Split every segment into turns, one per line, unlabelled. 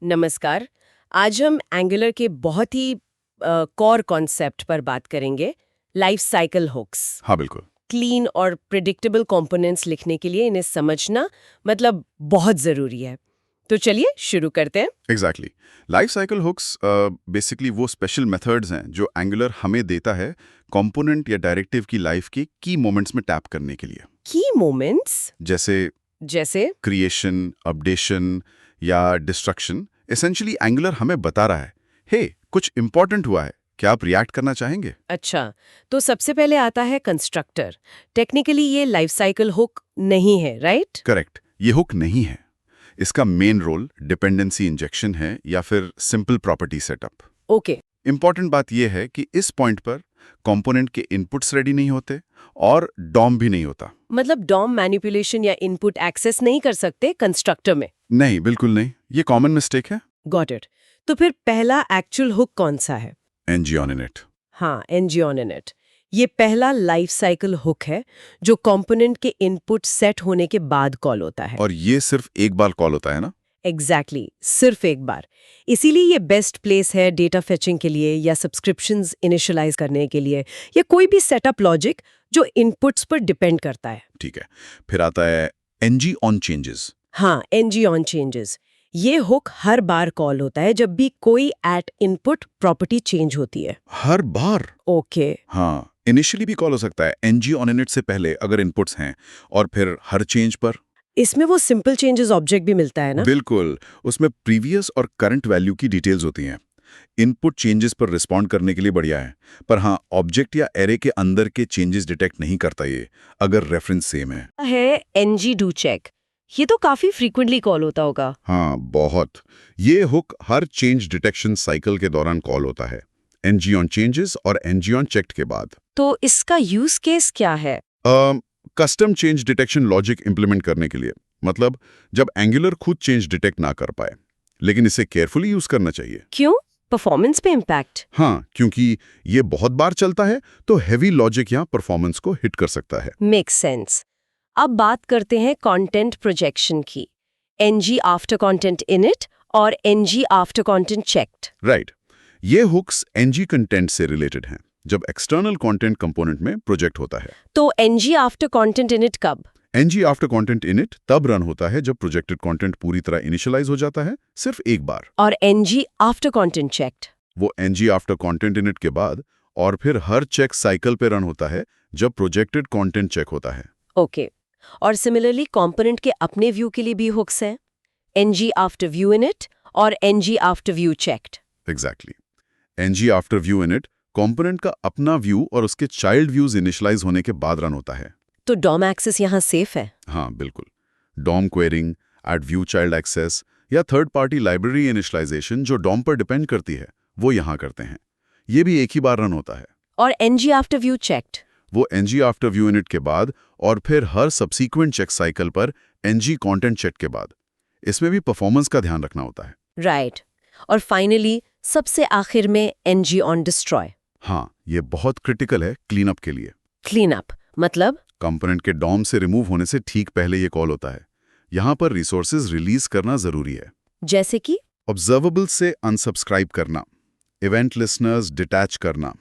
नमस्कार। आज हम एंगुलर के बहुत ही कोर कॉन्सेप्ट पर बात करेंगे, लाइफ साइकिल हुक्स।
हाँ बिल्कुल।
क्लीन और प्रिडिक्टेबल कंपोनेंट्स लिखने के लिए इन्हें समझना मतलब बहुत ज़रूरी है। तो चलिए शुरू करते हैं।
Exactly. Life cycle hooks basically वो स्पेशल मेथड्स हैं जो एंगुलर हमें देता है कंपोनेंट या डायरेक्टिव की लाइफ के की मोमेंट्स में टैप करने के लिए।
की मोमेंट्स
जैसे क्रिएशन, अपडेशन या डिस्ट्रक्शन। एसेंशियली एंगुलर हमें बता रहा है, हे कुछ इंपॉर्टेंट हुआ है, क्या आप रिएक्ट करना चाहेंगे?
अच्छा, तो सबसे पहले आता है कंस्ट्रक्टर। टेक्निकली ये लाइफ साइकिल हुक नहीं है, राइट?
करेक्ट, ये हुक नहीं है। इसका मेन रोल डिपेंडेंसी इंजेक्शन है या फिर simple property setup.
Okay.
Important बात यह है कि इस पॉइंट पर कंपोनेंट के इनपुट्स रेडी नहीं होते और डॉम भी नहीं होता।
मतलब डॉम मैनिपुलेशन या इनपुट एक्सेस नहीं कर सकते कंस्ट्रक्टर में?
नहीं, बिल्कुल नहीं। ये कॉमन मिस्टेक है।
Got it. तो फिर पहला एक्चुअल हुक कौन सा है?
NG on init.
हाँ, एनजी ऑन इनिट। ये पहला लाइफ साइकिल हुक है जो कंपोनेंट के इनपुट सेट होने के बाद कॉल होता है।
और ये सिर्फ एक बार कॉल होता है ना?
एग्जैक्टली, सिर्फ एक बार। इसीलिए ये बेस्ट प्लेस है डेटा फेचिंग के लिए या सब्सक्रिप्शंस इनिशियलाइज करने के लिए या कोई भी सेटअप लॉजिक जो इनपुट्स पर डिपेंड करता है।
ठीक है, फिर आता है एनजी ऑन चेंजेस।
हाँ, एनजी ऑन चेंजेस। ये हुक हर बार कॉल होता है जब भी कोई एट इनपुट प्रॉपर्टी चेंज होती है।
हर बार?
ओके।
हाँ, इनिशियली भी कॉल हो सकता है एनजी ऑन इनिट से पहले अगर इनपुट्स हैं, और फिर हर चेंज पर।
इसमें वो सिंपल चेंजेस ऑब्जेक्ट भी मिलता है ना?
बिल्कुल, उसमें प्रीवियस और करंट वैल्यू की डिटेल्स होती हैं। इनपुट चेंजेस पर रिस्पॉन्ड करने के लिए बढ़िया है, पर हाँ, ऑब्जेक्ट या एरे के अंदर के चेंजेस डिटेक्ट नहीं करता ये, अगर रेफरेंस सेम है।
NG do check. ये तो काफी फ्रीक्वेंटली कॉल होता होगा।
हाँ, बहुत। ये हुक हर चेंज डिटेक्शन साइकिल के दौरान कॉल होता है, एनजी ऑन चेंजेस और एनजी ऑन चेक्ड के बाद।
तो इसका यूज केस क्या है?
Custom change detection logic implement करने के लिए, मतलब जब एंगुलर खुद चेंज डिटेक्ट ना कर पाए, लेकिन इसे केयरफुली यूज करना चाहिए।
क्यों? परफॉर्मेंस पे इम्पैक्ट?
हाँ, क्योंकि ये बहुत बार चलता है तो हैवी लॉजिक यहाँ परफॉर्मेंस को हिट कर सकता है।
Make sense. अब बात करते हैं कंटेंट प्रोजेक्शन की। एनजी आफ्टर कंटेंट इनिट और NG after content checked.
Right. ये हुक्स एनजी कंटेंट से रिलेटेड हैं, जब एक्सटर्नल कंटेंट कंपोनेंट में प्रोजेक्ट होता है।
तो एनजी आफ्टर कंटेंट इनिट कब?
एनजी आफ्टर कंटेंट इनिट तब रन होता है जब प्रोजेक्टेड कंटेंट पूरी तरह इनिशियलाइज हो जाता है, सिर्फ एक बार।
और एनजी आफ्टर कंटेंट चेक्ड?
वो एनजी आफ्टर कंटेंट इनिट के बाद और फिर हर चेक साइकिल पे रन होता है जब प्रोजेक्टेड कंटेंट चेक होता है।
ओके। और सिमिलरली कंपोनेंट के अपने व्यू के लिए भी हुक्स हैं, एनजी आफ्टर व्यू इनिट और NG after view checked.
Exactly. NG after view init component का अपना व्यू और उसके चाइल्ड व्यूज इनिशियलाइज होने के बाद रन होता है।
तो डॉम एक्सेस यहाँ सेफ है?
हाँ बिल्कुल। DOM querying, add view child access या थर्ड पार्टी लाइब्रेरी इनिशियलाइजेशन जो डॉम पर डिपेंड करती है, वो यहाँ करते हैं। ये भी एक ही बार रन होता है।
और एनजी आफ्टर व्यू चेक्ड?
वो एनजी आफ्टर व्यू यूनिट के बाद और फिर हर सब्सीक्वेंट चेक साइकिल पर एनजी कंटेंट चेक के बाद। इसमें भी परफॉर्मेंस का ध्यान रखना होता है।
राइट। और फाइनली सबसे आखिर में एनजी ऑन डिस्ट्रॉय।
हाँ, ये बहुत क्रिटिकल है क्लीन अप के लिए।
क्लीन अप मतलब?
कंपोनेंट के डॉम से रिमूव होने से ठीक पहले ये कॉल होता है। यहाँ पर रिसोर्सेज रिलीज करना जरूरी है।
जैसे कि
ऑब्जर्वेबल से अनसब्सक्राइब करना, इवेंट लिसनर्स डिटैच करना,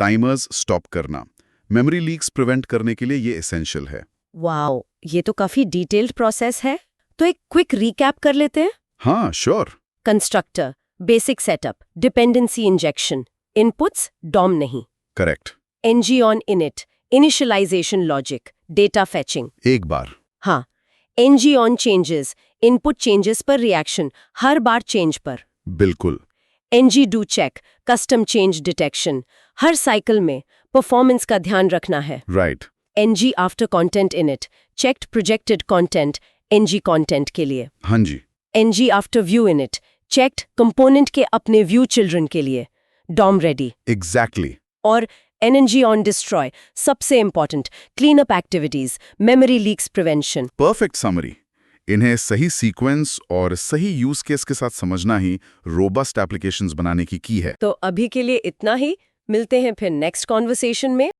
टाइमर्स स्टॉप करना, मेमोरी लीक्स प्रिवेंट करने के लिए ये एसेंशियल है।
वाओ, ये तो काफी डिटेल्ड प्रोसेस है। तो एक क्विक रिकैप कर लेते हैं।
हाँ sure.
Constructor, basic setup, dependency injection, inputs DOM नहीं।
Correct.
Ng on init, initialization logic, data fetching.
एक बार।
हाँ। NG on changes, input changes पर रिएक्शन, हर बार चेंज पर।
बिल्कुल।
Ng do check, custom change detection, हर साइकिल में परफॉर्मेंस का ध्यान रखना है।
Right.
Ng after content init, checked projected content ng content के लिए।
हाँ जी।
Ng after view init, checked component के अपने व्यू चिल्ड्रन के लिए, डॉम रेडी।
एग्जैक्टली।
और एनजी ऑन डिस्ट्रॉय, सबसे important, clean up activities, memory leaks prevention.
Perfect summary. इन्हें सही सीक्वेंस और सही यूज केस के साथ समझना ही रोबस्ट एप्लीकेशंस बनाने की है।
तो अभी के लिए इतना ही। मिलते हैं फिर नेक्स्ट कॉन्वर्सेशन में।